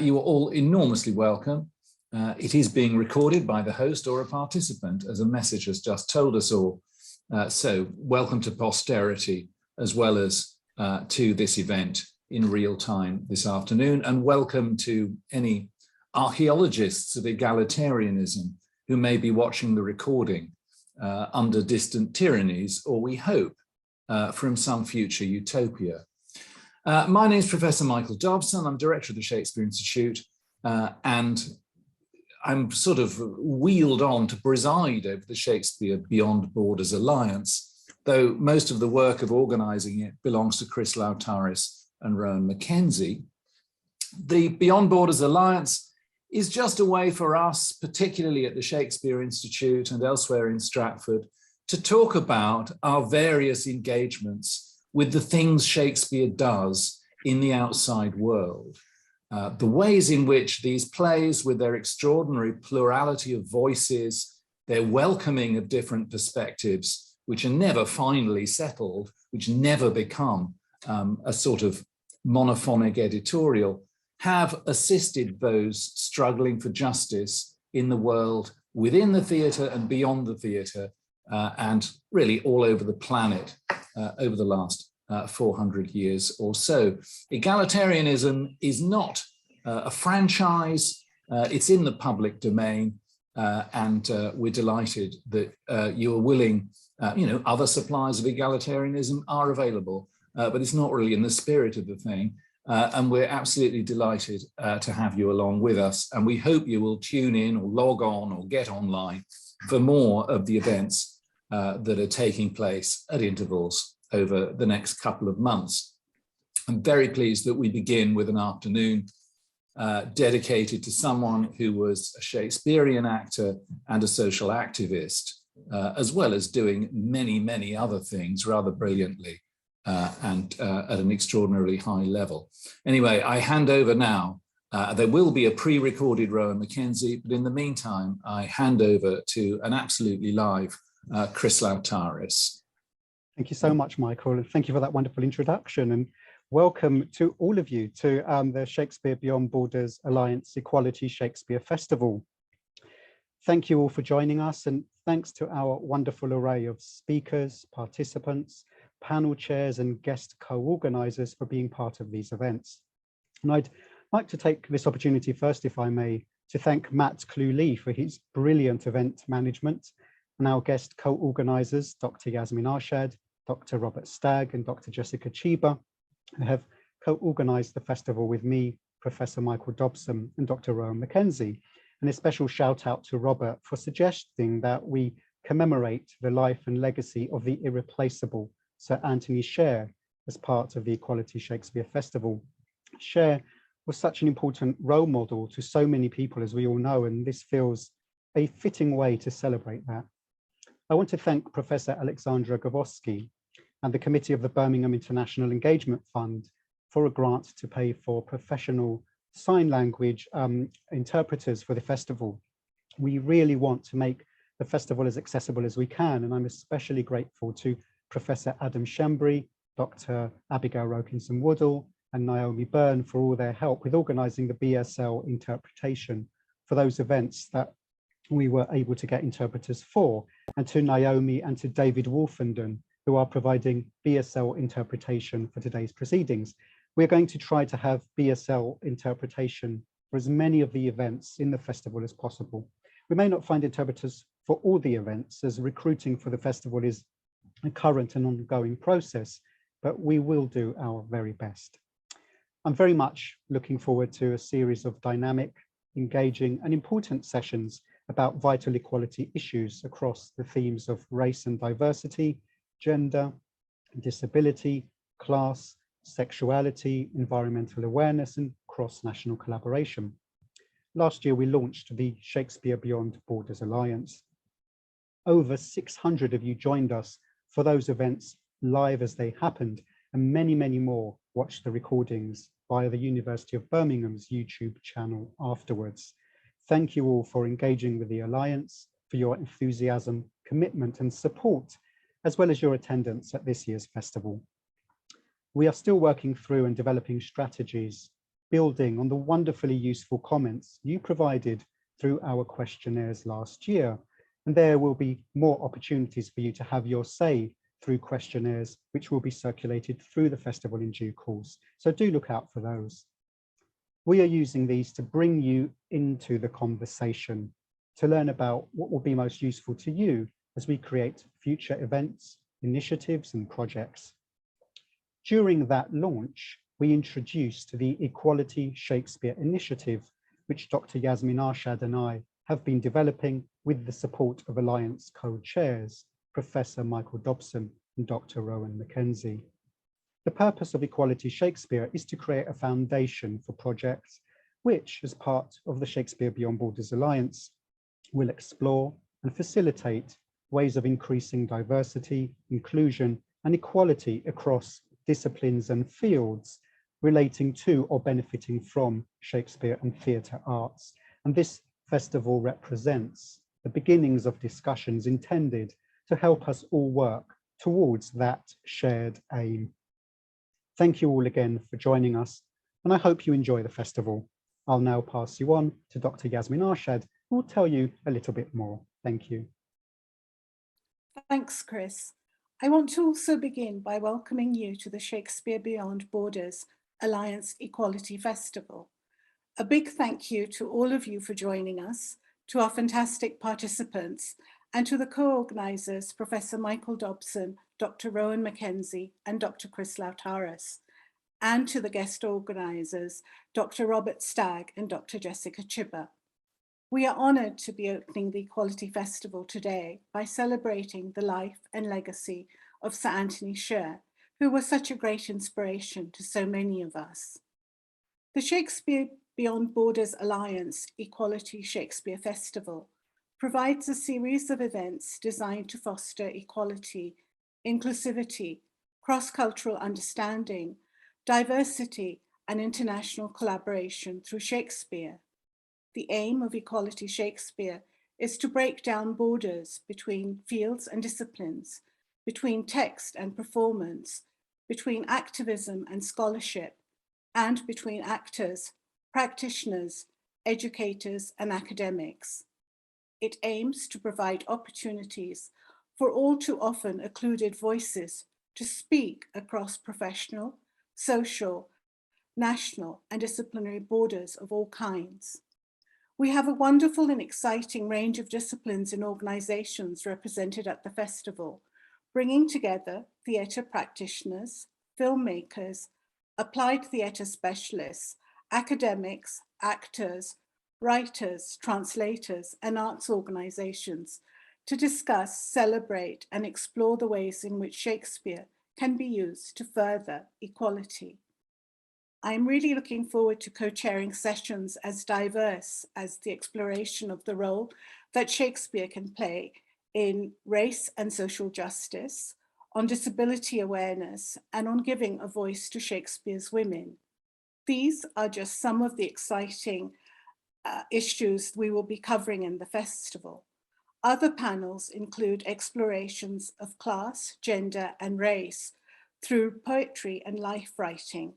You are all enormously welcome. It is being recorded by the host or a participant, as a message has just told us all. So welcome to posterity, as well as to this event in real time this afternoon, and welcome to any archaeologists of egalitarianism who may be watching the recording under distant tyrannies, or we hope from some future utopia. My name is Professor Michael Dobson. I'm director of the Shakespeare Institute, and I'm sort of wheeled on to preside over the Shakespeare Beyond Borders Alliance, though most of the work of organising it belongs to Chrislantaris and Rowan Mackenzie. The Beyond Borders Alliance is just a way for us, particularly at the Shakespeare Institute and elsewhere in Stratford, to talk about our various engagements with the things Shakespeare does in the outside world. The ways in which these plays, with their extraordinary plurality of voices, their welcoming of different perspectives, which are never finally settled, which never become a sort of monophonic editorial, have assisted those struggling for justice in the world, within the theatre and beyond the theatre, and really all over the planet over the last 400 years or so. Egalitarianism is not a franchise, it's in the public domain, and we're delighted that you are willing, other suppliers of egalitarianism are available, but it's not really in the spirit of the thing. And we're absolutely delighted to have you along with us. And we hope you will tune in or log on or get online for more of the events that are taking place at intervals over the next couple of months. I'm very pleased that we begin with an afternoon dedicated to someone who was a Shakespearean actor and a social activist, as well as doing many, many other things rather brilliantly and at an extraordinarily high level. Anyway, I hand over now. There will be a pre-recorded Rowan McKenzie, but in the meantime, I hand over to an absolutely live Chrislantaris. Thank you so much, Michael, and thank you for that wonderful introduction. And welcome to all of you to the Shakespeare Beyond Borders Alliance Equality Shakespeare Festival. Thank you all for joining us, and thanks to our wonderful array of speakers, participants, panel chairs and guest co-organisers for being part of these events. And I'd like to take this opportunity first, if I may, to thank Matt Cluley for his brilliant event management, and our guest co-organisers, Dr. Yasmin Arshad, Dr. Robert Stagg and Dr. Jessica Chiba, who have co-organised the festival with me, Professor Michael Dobson and Dr. Rowan McKenzie. And a special shout out to Robert for suggesting that we commemorate the life and legacy of the irreplaceable Sir Anthony Sher as part of the Equality Shakespeare Festival. Sher was such an important role model to so many people, as we all know, and this feels a fitting way to celebrate that. I want to thank Professor Alexandra Gavoski and the committee of the Birmingham International Engagement Fund for a grant to pay for professional sign language interpreters for the festival. We really want to make the festival as accessible as we can, and I'm especially grateful to Professor Adam Shembry, Dr. Abigail Rokinson-Woodall and Naomi Byrne for all their help with organising the BSL interpretation for those events that we were able to get interpreters for, and to Naomi and to David Wolfenden, who are providing BSL interpretation for today's proceedings. We're going to try to have BSL interpretation for as many of the events in the festival as possible. We may not find interpreters for all the events, as recruiting for the festival is a current and ongoing process, but we will do our very best. I'm very much looking forward to a series of dynamic, engaging and important sessions about vital equality issues across the themes of race and diversity, gender, disability, class, sexuality, environmental awareness and cross-national collaboration. Last year, we launched the Shakespeare Beyond Borders Alliance. Over 600 of you joined us for those events live as they happened, and many, many more watched the recordings via the University of Birmingham's YouTube channel afterwards. Thank you all for engaging with the Alliance, for your enthusiasm, commitment and support, as well as your attendance at this year's festival. We are still working through and developing strategies building on the wonderfully useful comments you provided through our questionnaires last year. And there will be more opportunities for you to have your say through questionnaires, which will be circulated through the festival in due course. So do look out for those. We are using these to bring you into the conversation, to learn about what will be most useful to you as we create future events, initiatives and projects. During that launch, we introduced the Equality Shakespeare Initiative, which Dr. Yasmin Arshad and I have been developing with the support of Alliance co-chairs, Professor Michael Dobson and Dr. Rowan McKenzie. The purpose of Equality Shakespeare is to create a foundation for projects which, as part of the Shakespeare Beyond Borders Alliance, will explore and facilitate ways of increasing diversity, inclusion, and equality across disciplines and fields relating to or benefiting from Shakespeare and theatre arts. And this festival represents the beginnings of discussions intended to help us all work towards that shared aim. Thank you all again for joining us, and I hope you enjoy the festival. I'll now pass you on to Dr. Yasmin Arshad, who will tell you a little bit more. Thank you. Thanks, Chris. I want to also begin by welcoming you to the Shakespeare Beyond Borders Alliance Equality Festival. A big thank you to all of you for joining us, to our fantastic participants, and to the co-organisers, Professor Michael Dobson, Dr. Rowan McKenzie, and Dr. Chrislantaris, and to the guest organisers, Dr. Robert Stagg and Dr. Jessica Chibber. We are honoured to be opening the Equality Festival today by celebrating the life and legacy of Sir Anthony Sher, who was such a great inspiration to so many of us. The Shakespeare Beyond Borders Alliance Equality Shakespeare Festival provides a series of events designed to foster equality, inclusivity, cross-cultural understanding, diversity, and international collaboration through Shakespeare. The aim of Equality Shakespeare is to break down borders between fields and disciplines, between text and performance, between activism and scholarship, and between actors, practitioners, educators, and academics. It aims to provide opportunities for all too often occluded voices to speak across professional, social, national, and disciplinary borders of all kinds. We have a wonderful and exciting range of disciplines and organisations represented at the festival, bringing together theatre practitioners, filmmakers, applied theatre specialists, academics, actors, writers, translators, and arts organisations to discuss, celebrate, and explore the ways in which Shakespeare can be used to further equality. I'm really looking forward to co-chairing sessions as diverse as the exploration of the role that Shakespeare can play in race and social justice, on disability awareness, and on giving a voice to Shakespeare's women. These are just some of the exciting issues we will be covering in the festival. Other panels include explorations of class, gender, and race through poetry and life writing.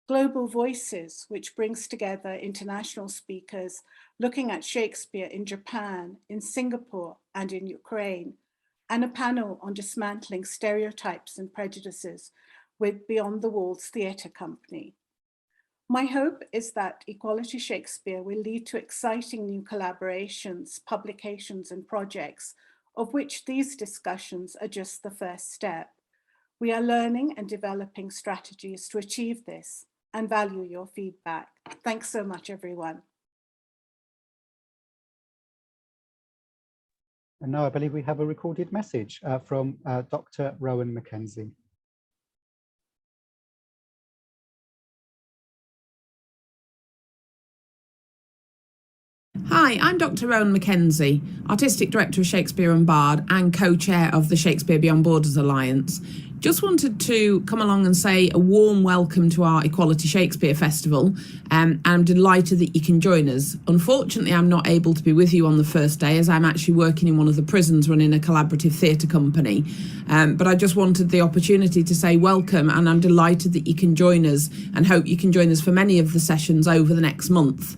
Global Voices, which brings together international speakers looking at Shakespeare in Japan, in Singapore, and in Ukraine, and a panel on dismantling stereotypes and prejudices with Beyond the Walls Theatre Company. My hope is that Equality Shakespeare will lead to exciting new collaborations, publications, and projects, of which these discussions are just the first step. We are learning and developing strategies to achieve this, and value your feedback. Thanks so much, everyone. And now I believe we have a recorded message from Dr. Rowan McKenzie. Hi, I'm Dr. Rowan McKenzie, Artistic Director of Shakespeare UnBard and co-chair of the Shakespeare Beyond Borders Alliance. Just wanted to come along and say a warm welcome to our Equality Shakespeare Festival. And I'm delighted that you can join us. Unfortunately, I'm not able to be with you on the first day as I'm actually working in one of the prisons running a collaborative theatre company. But I just wanted the opportunity to say welcome, and I'm delighted that you can join us and hope you can join us for many of the sessions over the next month.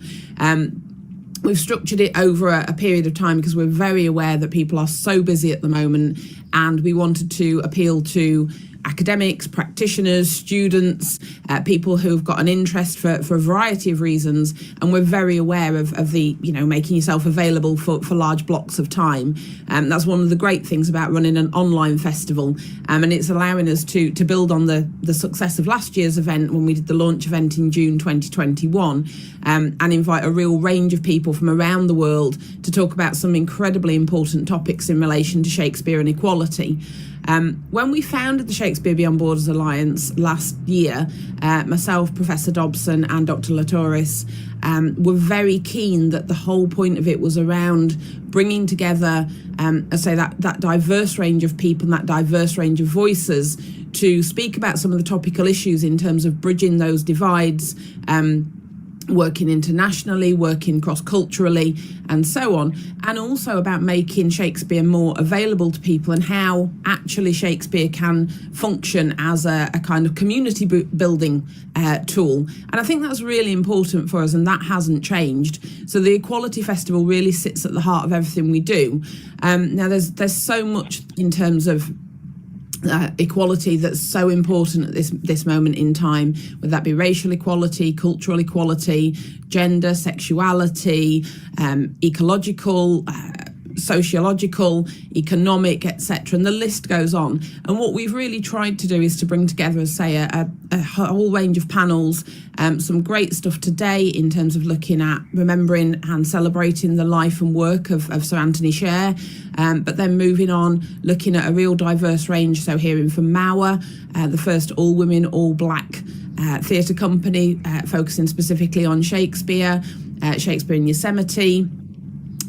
We've structured it over a period of time because we're very aware that people are so busy at the moment, and we wanted to appeal to academics, practitioners, students, people who've got an interest for a variety of reasons, and we're very aware of the, making yourself available for large blocks of time. That's one of the great things about running an online festival, and it's allowing us to build on the success of last year's event when we did the launch event in June 2021, and invite a real range of people from around the world to talk about some incredibly important topics in relation to Shakespeare and equality. When we founded the Shakespeare Beyond Borders Alliance last year, myself, Professor Dobson and Dr. Laoutaris were very keen that the whole point of it was around bringing together, that diverse range of people and that diverse range of voices to speak about some of the topical issues in terms of bridging those divides, working internationally, working cross-culturally, and so on, and also about making Shakespeare more available to people and how actually Shakespeare can function as a kind of community building tool. And I think that's really important for us, and that hasn't changed. So the Equality Festival really sits at the heart of everything we do. Now there's so much in terms of equality that's so important at this moment in time, whether that be racial equality, cultural equality, gender, sexuality, ecological, sociological, economic, etc., and the list goes on. And what we've really tried to do is to bring together, say, a whole range of panels, some great stuff today in terms of looking at remembering and celebrating the life and work of Sir Anthony Sher, but then moving on, looking at a real diverse range, so hearing from Mauer, the first all-women, all-black theatre company, focusing specifically on Shakespeare, Shakespeare in Yosemite,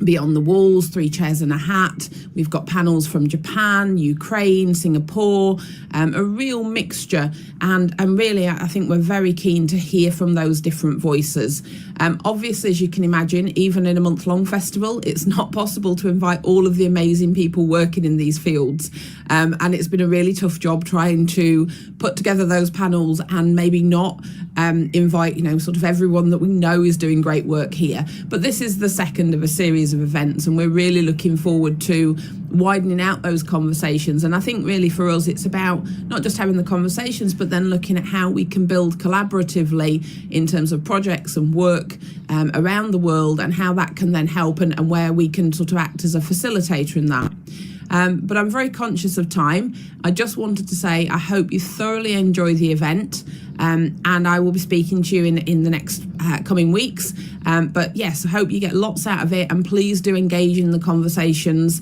Beyond the Walls, Three Chairs and a Hat. We've got panels from Japan, Ukraine, Singapore, a real mixture. And really, I think we're very keen to hear from those different voices. Obviously, as you can imagine, even in a month-long festival, it's not possible to invite all of the amazing people working in these fields. And it's been a really tough job trying to put together those panels and maybe not invite, sort of everyone that we know is doing great work here. But this is the second of a series of events, and we're really looking forward to widening out those conversations. And I think really for us, it's about not just having the conversations, but then looking at how we can build collaboratively in terms of projects and work around the world, and how that can then help and where we can sort of act as a facilitator in that. But I'm very conscious of time. I just wanted to say I hope you thoroughly enjoy the event, and I will be speaking to you in the next coming weeks. But yes, I hope you get lots out of it, and please do engage in the conversations.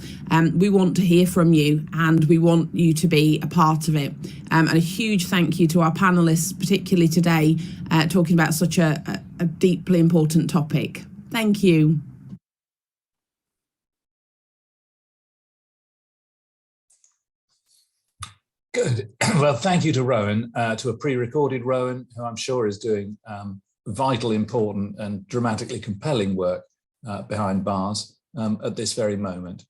We want to hear from you, and we want you to be a part of it. And a huge thank you to our panellists, particularly today, talking about such a deeply important topic. Thank you. Good. Well, thank you to Rowan, to a pre-recorded Rowan, who I'm sure is doing vital, important and dramatically compelling work behind bars at this very moment.